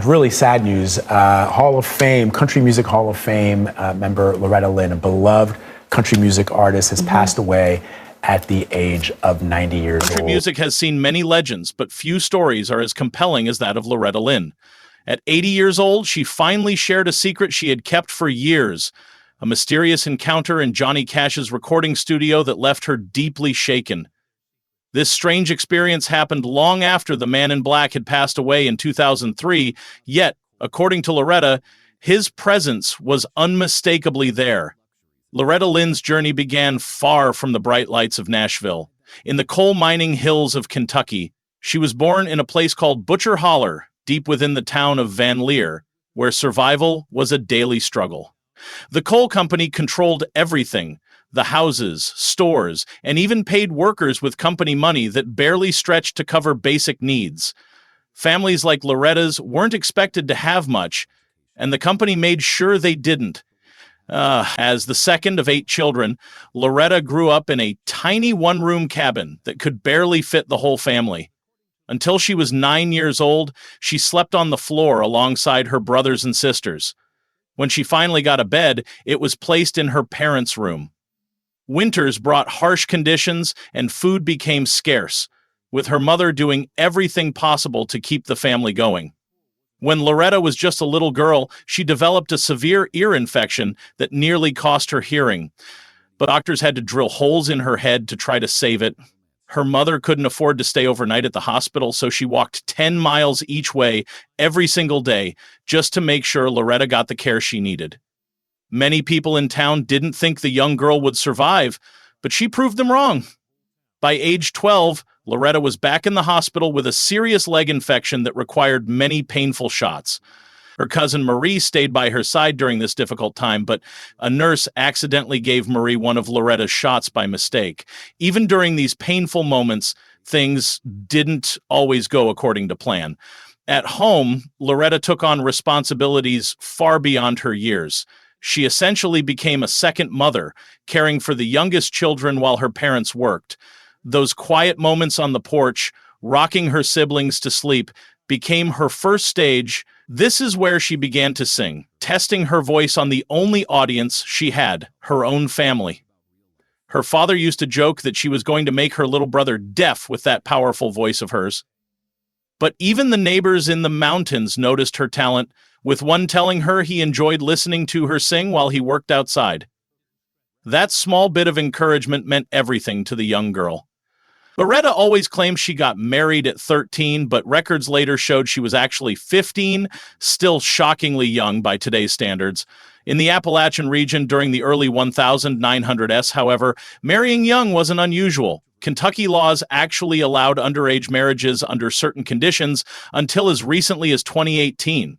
With really sad news, Hall of Fame, Country Music Hall of Fame member Loretta Lynn, a beloved country music artist, has passed away at the age of 90 years old. Country music has seen many legends, but few stories are as compelling as that of Loretta Lynn. At 80 years old, she finally shared a secret she had kept for years, a mysterious encounter in Johnny Cash's recording studio that left her deeply shaken. This strange experience happened long after the Man in Black had passed away in 2003, yet, according to Loretta, his presence was unmistakably there. Loretta Lynn's journey began far from the bright lights of Nashville. In the coal mining hills of Kentucky, she was born in a place called Butcher Holler, deep within the town of Van Leer, where survival was a daily struggle. The coal company controlled everything: the houses, stores, and even paid workers with company money that barely stretched to cover basic needs. Families like Loretta's weren't expected to have much, and the company made sure they didn't. As the second of 8 children, Loretta grew up in a tiny one-room cabin that could barely fit the whole family. Until she was 9 years old, she slept on the floor alongside her brothers and sisters. When she finally got a bed, it was placed in her parents' room. Winters brought harsh conditions and food became scarce, with her mother doing everything possible to keep the family going. When Loretta was just a little girl, she developed a severe ear infection that nearly cost her hearing. But doctors had to drill holes in her head to try to save it. Her mother couldn't afford to stay overnight at the hospital, so she walked 10 miles each way every single day just to make sure Loretta got the care she needed. Many people in town didn't think the young girl would survive, but she proved them wrong. By age 12, Loretta was back in the hospital with a serious leg infection that required many painful shots. Her cousin Marie stayed by her side during this difficult time, but a nurse accidentally gave Marie one of Loretta's shots by mistake. Even during these painful moments, things didn't always go according to plan. At home, Loretta took on responsibilities far beyond her years. She essentially became a second mother, caring for the youngest children while her parents worked. Those quiet moments on the porch, rocking her siblings to sleep, became her first stage. This is where she began to sing, testing her voice on the only audience she had, her own family. Her father used to joke that she was going to make her little brother deaf with that powerful voice of hers. But even the neighbors in the mountains noticed her talent, with one telling her he enjoyed listening to her sing while he worked outside. That small bit of encouragement meant everything to the young girl. Loretta always claimed she got married at 13, but records later showed she was actually 15, still shockingly young by today's standards. In the Appalachian region during the early 1900s, however, marrying young wasn't unusual. Kentucky laws actually allowed underage marriages under certain conditions until as recently as 2018.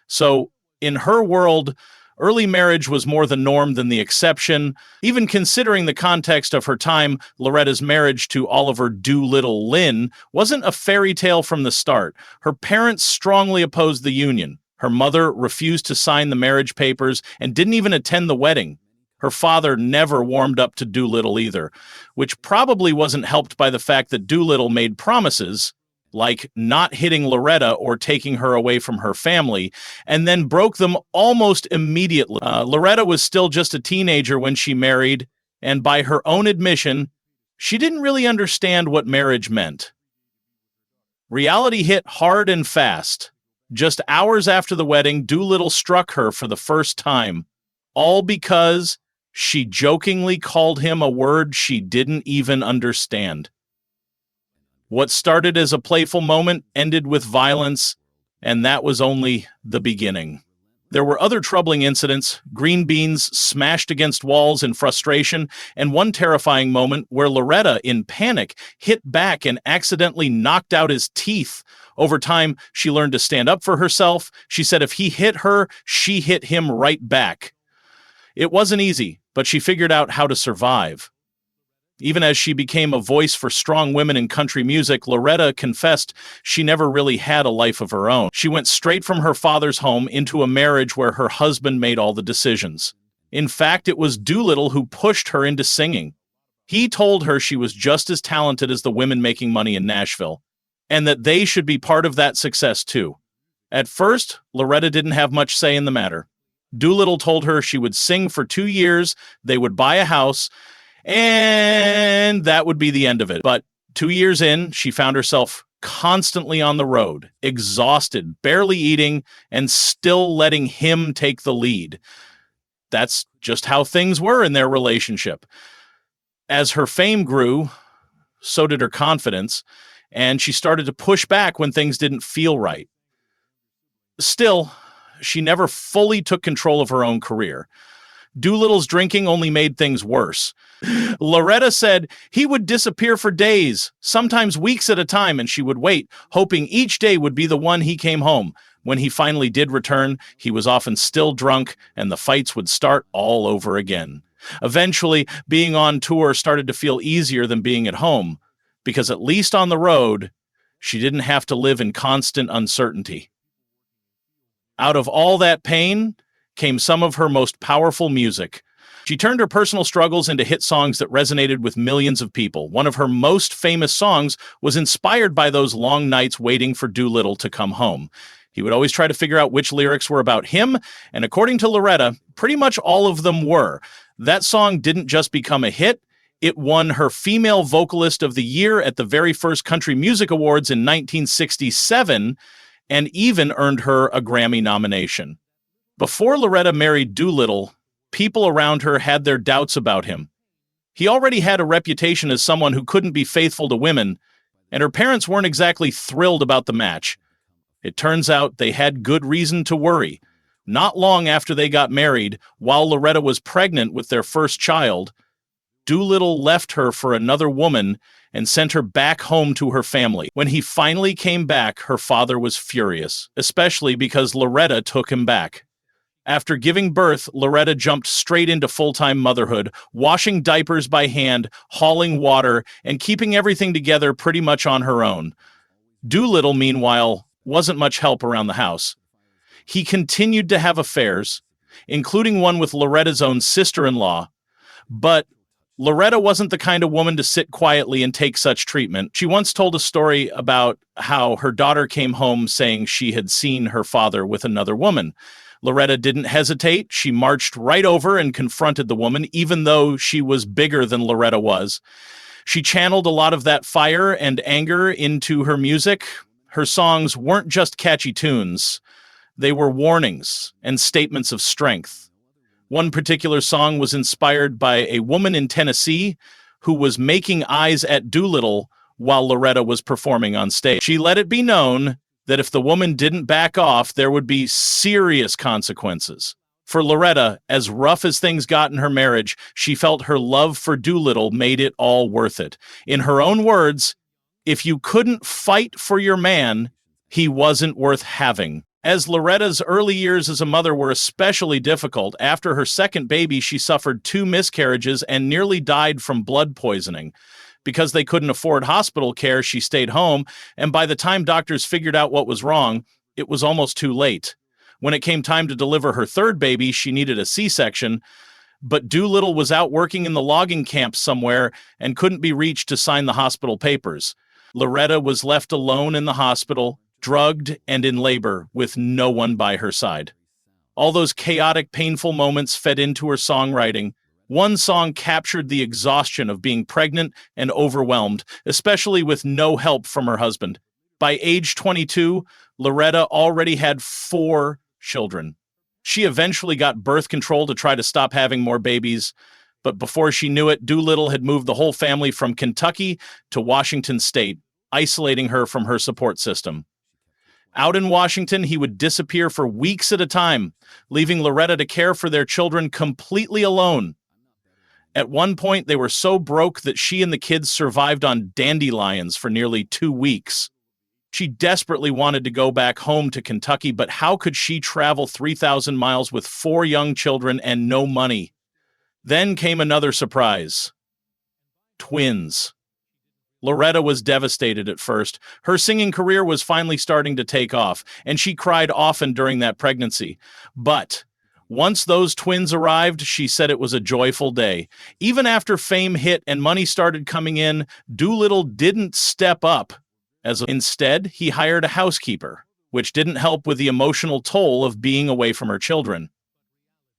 So, in her world, early marriage was more the norm than the exception. Even considering the context of her time, Loretta's marriage to Oliver Doolittle Lynn wasn't a fairy tale from the start. Her parents strongly opposed the union. Her mother refused to sign the marriage papers and didn't even attend the wedding. Her father never warmed up to Doolittle either, which probably wasn't helped by the fact that Doolittle made promises, like not hitting Loretta or taking her away from her family, and then broke them almost immediately. Loretta was still just a teenager when she married, and by her own admission, she didn't really understand what marriage meant. Reality hit hard and fast. Just hours after the wedding, Doolittle struck her for the first time, all because she jokingly called him a word she didn't even understand. What started as a playful moment ended with violence, and that was only the beginning. There were other troubling incidents, green beans smashed against walls in frustration, and one terrifying moment where Loretta, in panic, hit back and accidentally knocked out his teeth. Over time, she learned to stand up for herself. She said if he hit her, she hit him right back. It wasn't easy, but she figured out how to survive. Even as she became a voice for strong women in country music, Loretta confessed she never really had a life of her own. She went straight from her father's home into a marriage where her husband made all the decisions. In fact, it was Doolittle who pushed her into singing. He told her she was just as talented as the women making money in Nashville, and that they should be part of that success too. At first, Loretta didn't have much say in the matter. Doolittle told her she would sing for 2 years, they would buy a house, and that would be the end of it. But 2 years in, she found herself constantly on the road, exhausted, barely eating, and still letting him take the lead. That's just how things were in their relationship. As her fame grew, so did her confidence, and she started to push back when things didn't feel right. Still, she never fully took control of her own career. Doolittle's drinking only made things worse. Loretta said he would disappear for days, sometimes weeks at a time, and she would wait, hoping each day would be the one he came home. When he finally did return, he was often still drunk, and the fights would start all over again. Eventually, being on tour started to feel easier than being at home, because at least on the road, she didn't have to live in constant uncertainty. Out of all that pain came some of her most powerful music. She turned her personal struggles into hit songs that resonated with millions of people. One of her most famous songs was inspired by those long nights waiting for Doolittle to come home. He would always try to figure out which lyrics were about him, and according to Loretta, pretty much all of them were. That song didn't just become a hit, it won her Female Vocalist of the Year at the very first Country Music Awards in 1967, and even earned her a Grammy nomination. Before Loretta married Doolittle, people around her had their doubts about him. He already had a reputation as someone who couldn't be faithful to women, and her parents weren't exactly thrilled about the match. It turns out they had good reason to worry. Not long after they got married, while Loretta was pregnant with their first child, Doolittle left her for another woman and sent her back home to her family. When he finally came back, her father was furious, especially because Loretta took him back. After giving birth, Loretta jumped straight into full-time motherhood, washing diapers by hand, hauling water, and keeping everything together pretty much on her own. Doolittle, meanwhile, wasn't much help around the house. He continued to have affairs, including one with Loretta's own sister-in-law, but Loretta wasn't the kind of woman to sit quietly and take such treatment. She once told a story about how her daughter came home saying she had seen her father with another woman. Loretta didn't hesitate. She marched right over and confronted the woman, even though she was bigger than Loretta was. She channeled a lot of that fire and anger into her music. Her songs weren't just catchy tunes. They were warnings and statements of strength. One particular song was inspired by a woman in Tennessee who was making eyes at Doolittle while Loretta was performing on stage. She let it be known that if the woman didn't back off, there would be serious consequences. For Loretta, as rough as things got in her marriage, she felt her love for Doolittle made it all worth it. In her own words, if you couldn't fight for your man, he wasn't worth having. As Loretta's early years as a mother were especially difficult, after her second baby, she suffered 2 miscarriages and nearly died from blood poisoning. Because they couldn't afford hospital care, she stayed home, and by the time doctors figured out what was wrong, it was almost too late. When it came time to deliver her third baby, she needed a C-section, but Doolittle was out working in the logging camp somewhere and couldn't be reached to sign the hospital papers. Loretta was left alone in the hospital, drugged and in labor, with no one by her side. All those chaotic, painful moments fed into her songwriting. One song captured the exhaustion of being pregnant and overwhelmed, especially with no help from her husband. By age 22, Loretta already had 4 children. She eventually got birth control to try to stop having more babies, but before she knew it, Doolittle had moved the whole family from Kentucky to Washington State, isolating her from her support system. Out in Washington, he would disappear for weeks at a time, leaving Loretta to care for their children completely alone. At one point, they were so broke that she and the kids survived on dandelions for nearly 2 weeks. She desperately wanted to go back home to Kentucky, but how could she travel 3,000 miles with 4 young children and no money? Then came another surprise. Twins. Loretta was devastated at first. Her singing career was finally starting to take off, and she cried often during that pregnancy. But once those twins arrived, she said it was a joyful day. Even after fame hit and money started coming in, Doolittle didn't step up. Instead, he hired a housekeeper. which didn't help with the emotional toll of being away from her children.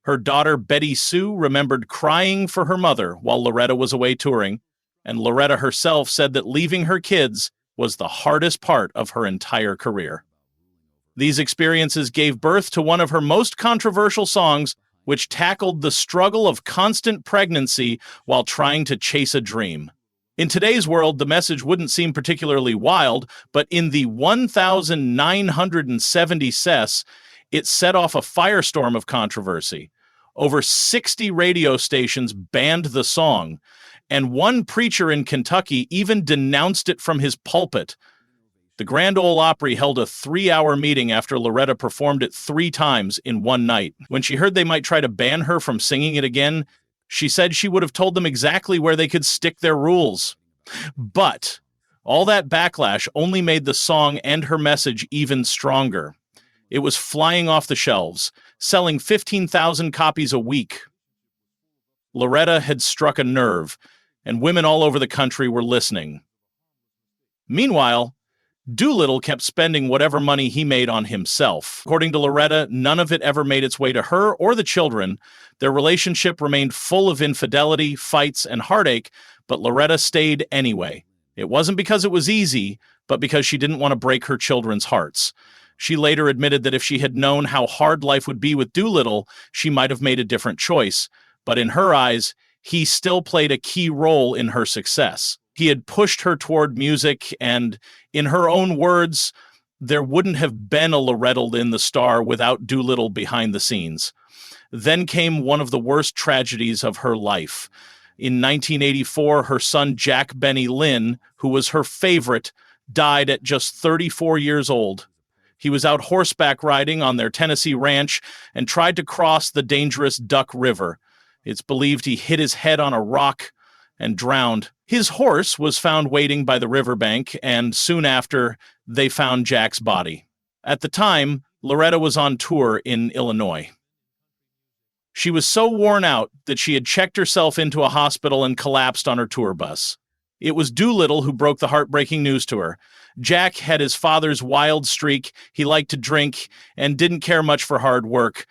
Her daughter Betty Sue remembered crying for her mother while Loretta was away touring, and Loretta herself said that leaving her kids was the hardest part of her entire career. These experiences gave birth to one of her most controversial songs, which tackled the struggle of constant pregnancy while trying to chase a dream. In today's world, the message wouldn't seem particularly wild, but in the 1970 ses, it set off a firestorm of controversy. Over 60 radio stations banned the song, and one preacher in Kentucky even denounced it from his pulpit. The Grand Ole Opry held a 3-hour meeting after Loretta performed it 3 times in one night. When she heard they might try to ban her from singing it again, she said she would have told them exactly where they could stick their rules. But all that backlash only made the song and her message even stronger. It was flying off the shelves, selling 15,000 copies a week. Loretta had struck a nerve, and women all over the country were listening. Meanwhile, Doolittle kept spending whatever money he made on himself. According to Loretta, none of it ever made its way to her or the children. Their relationship remained full of infidelity, fights, and heartache, but Loretta stayed anyway. It wasn't because it was easy, but because she didn't want to break her children's hearts. She later admitted that if she had known how hard life would be with Doolittle, she might have made a different choice. But in her eyes, he still played a key role in her success. He had pushed her toward music, and in her own words, there wouldn't have been a Loretta Lynn the star without Doolittle behind the scenes. Then came one of the worst tragedies of her life. In 1984, her son Jack Benny Lynn, who was her favorite, died at just 34 years old. He was out horseback riding on their Tennessee ranch and tried to cross the dangerous Duck River. It's believed he hit his head on a rock and drowned. His horse was found waiting by the riverbank, and soon after, they found Jack's body. At the time, Loretta was on tour in Illinois. She was so worn out that she had checked herself into a hospital and collapsed on her tour bus. It was Doolittle who broke the heartbreaking news to her. Jack had his father's wild streak, he liked to drink, and didn't care much for hard work.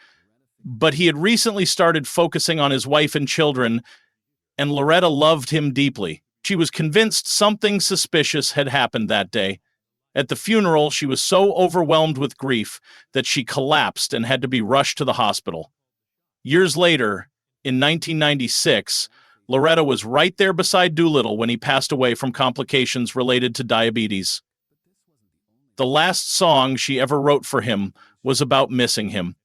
But he had recently started focusing on his wife and children, and Loretta loved him deeply. She was convinced something suspicious had happened that day. At the funeral, she was so overwhelmed with grief that she collapsed and had to be rushed to the hospital. Years later, in 1996, Loretta was right there beside Doolittle when he passed away from complications related to diabetes. The last song she ever wrote for him was about missing him.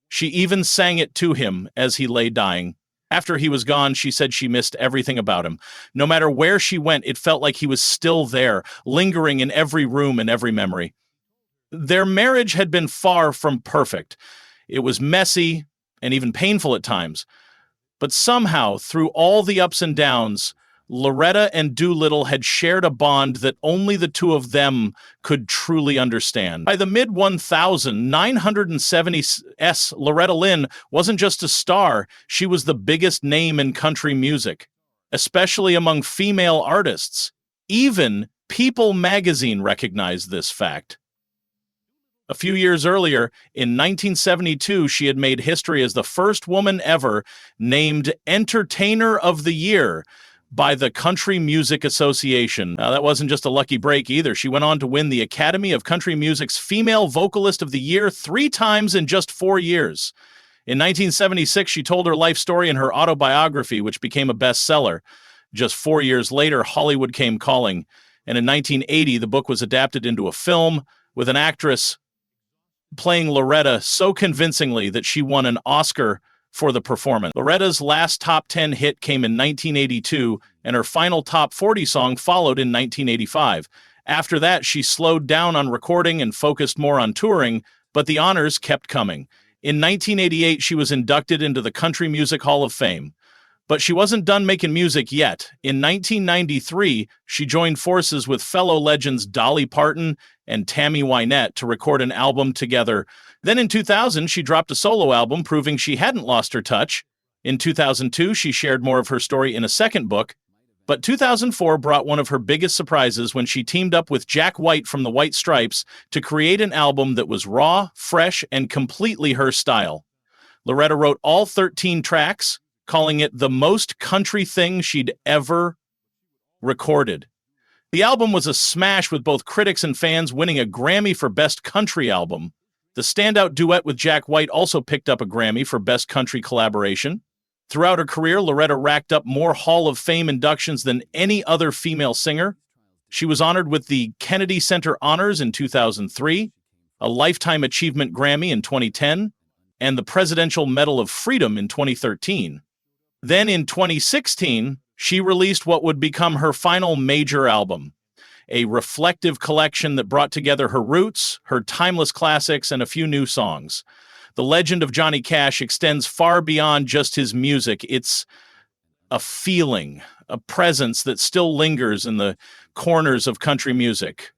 She even sang it to him as he lay dying. After he was gone, she said she missed everything about him. No matter where she went, it felt like he was still there, lingering in every room and every memory. Their marriage had been far from perfect. It was messy and even painful at times. But somehow, through all the ups and downs, Loretta and Doolittle had shared a bond that only the two of them could truly understand. By the mid-1970s, Loretta Lynn wasn't just a star, she was the biggest name in country music, especially among female artists. Even People magazine recognized this fact. A few years earlier, in 1972, she had made history as the first woman ever named Entertainer of the Year by the Country Music Association. Now, that wasn't just a lucky break either. She went on to win the Academy of Country Music's Female Vocalist of the Year 3 times in just 4 years. In 1976, she told her life story in her autobiography, which became a bestseller. Just 4 years later, Hollywood came calling, and in 1980, the book was adapted into a film with an actress playing Loretta so convincingly that she won an Oscar for the performance. Loretta's last top 10 hit came in 1982, and her final top 40 song followed in 1985. After that, she slowed down on recording and focused more on touring, but the honors kept coming. In 1988, she was inducted into the Country Music Hall of Fame. But she wasn't done making music yet. In 1993, she joined forces with fellow legends Dolly Parton and Tammy Wynette to record an album together. Then in 2000, she dropped a solo album proving she hadn't lost her touch. In 2002, she shared more of her story in a second book. But 2004 brought one of her biggest surprises when she teamed up with Jack White from the White Stripes to create an album that was raw, fresh, and completely her style. Loretta wrote all 13 tracks, calling it the most country thing she'd ever recorded. The album was a smash with both critics and fans, winning a Grammy for Best Country Album. The standout duet with Jack White also picked up a Grammy for Best Country Collaboration. Throughout her career, Loretta racked up more Hall of Fame inductions than any other female singer. She was honored with the Kennedy Center Honors in 2003, a Lifetime Achievement Grammy in 2010, and the Presidential Medal of Freedom in 2013. Then in 2016, she released what would become her final major album, a reflective collection that brought together her roots, her timeless classics, and a few new songs. The legend of Johnny Cash extends far beyond just his music. It's a feeling, a presence that still lingers in the corners of country music.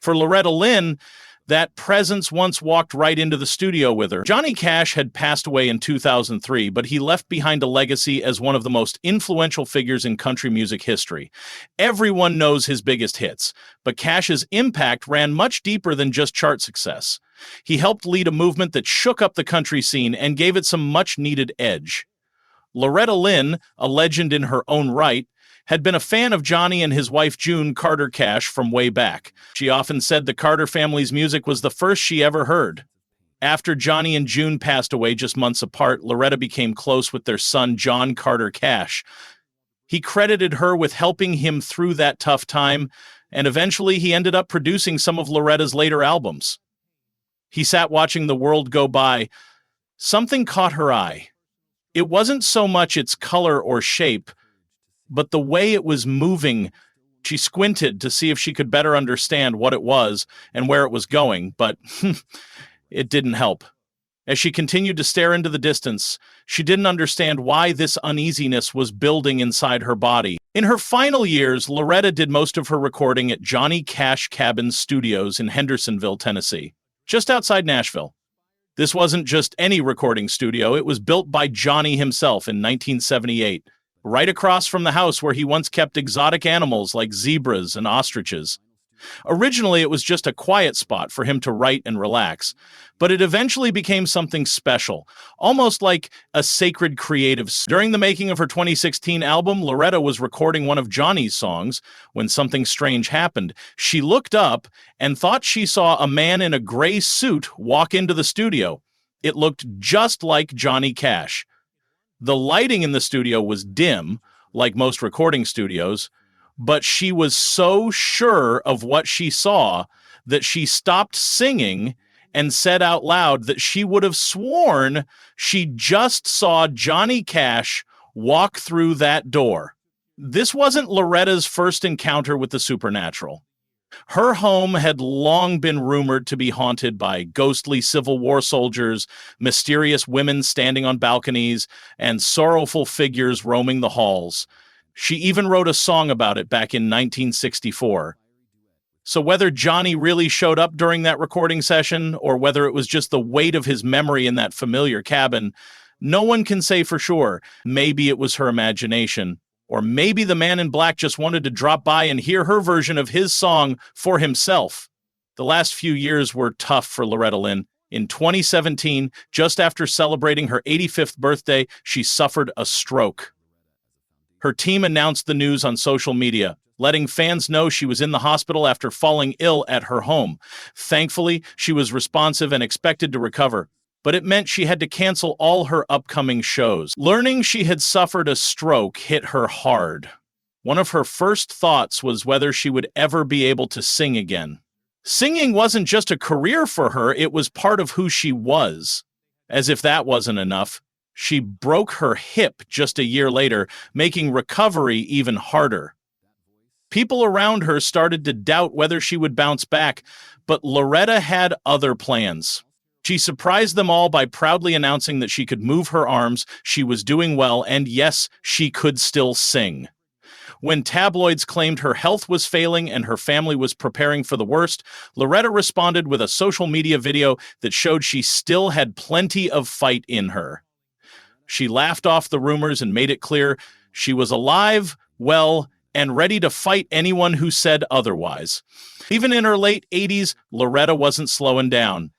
For Loretta Lynn, that presence once walked right into the studio with her. Johnny Cash had passed away in 2003, but he left behind a legacy as one of the most influential figures in country music history. Everyone knows his biggest hits, but Cash's impact ran much deeper than just chart success. He helped lead a movement that shook up the country scene and gave it some much-needed edge. Loretta Lynn, a legend in her own right, had been a fan of Johnny and his wife June Carter Cash from way back. She often said the Carter family's music was the first she ever heard. After Johnny and June passed away just months apart, Loretta became close with their son John Carter Cash. He credited her with helping him through that tough time, and eventually he ended up producing some of Loretta's later albums. He sat watching the world go by. Something caught her eye. It wasn't so much its color or shape, but the way it was moving. She squinted to see if she could better understand what it was and where it was going, but it didn't help. As she continued to stare into the distance, she didn't understand why this uneasiness was building inside her body. In her final years, Loretta did most of her recording at Johnny Cash Cabin Studios in Hendersonville, Tennessee, just outside Nashville. This wasn't just any recording studio. It was built by Johnny himself in 1978. Right across from the house where he once kept exotic animals like zebras and ostriches. Originally, it was just a quiet spot for him to write and relax, but it eventually became something special, almost like a sacred creative. During the making of her 2016 album, Loretta was recording one of Johnny's songs when something strange happened. She looked up and thought she saw a man in a gray suit walk into the studio. It looked just like Johnny Cash. The lighting in the studio was dim, like most recording studios, but she was so sure of what she saw that she stopped singing and said out loud that she would have sworn she just saw Johnny Cash walk through that door. This wasn't Loretta's first encounter with the supernatural. Her home had long been rumored to be haunted by ghostly Civil War soldiers, mysterious women standing on balconies, and sorrowful figures roaming the halls. She even wrote a song about it back in 1964. So whether Johnny really showed up during that recording session, or whether it was just the weight of his memory in that familiar cabin, no one can say for sure. Maybe it was her imagination. Or maybe the man in black just wanted to drop by and hear her version of his song for himself. The last few years were tough for Loretta Lynn. In 2017, just after celebrating her 85th birthday, she suffered a stroke. Her team announced the news on social media, letting fans know she was in the hospital after falling ill at her home. Thankfully, she was responsive and expected to recover, but it meant she had to cancel all her upcoming shows. Learning she had suffered a stroke hit her hard. One of her first thoughts was whether she would ever be able to sing again. Singing wasn't just a career for her, it was part of who she was. As if that wasn't enough, she broke her hip just a year later, making recovery even harder. People around her started to doubt whether she would bounce back, but Loretta had other plans. She surprised them all by proudly announcing that she could move her arms, she was doing well, and yes, she could still sing. When tabloids claimed her health was failing and her family was preparing for the worst, Loretta responded with a social media video that showed she still had plenty of fight in her. She laughed off the rumors and made it clear She was alive, well, and ready to fight anyone who said otherwise. Even in her late 80s, Loretta wasn't slowing down.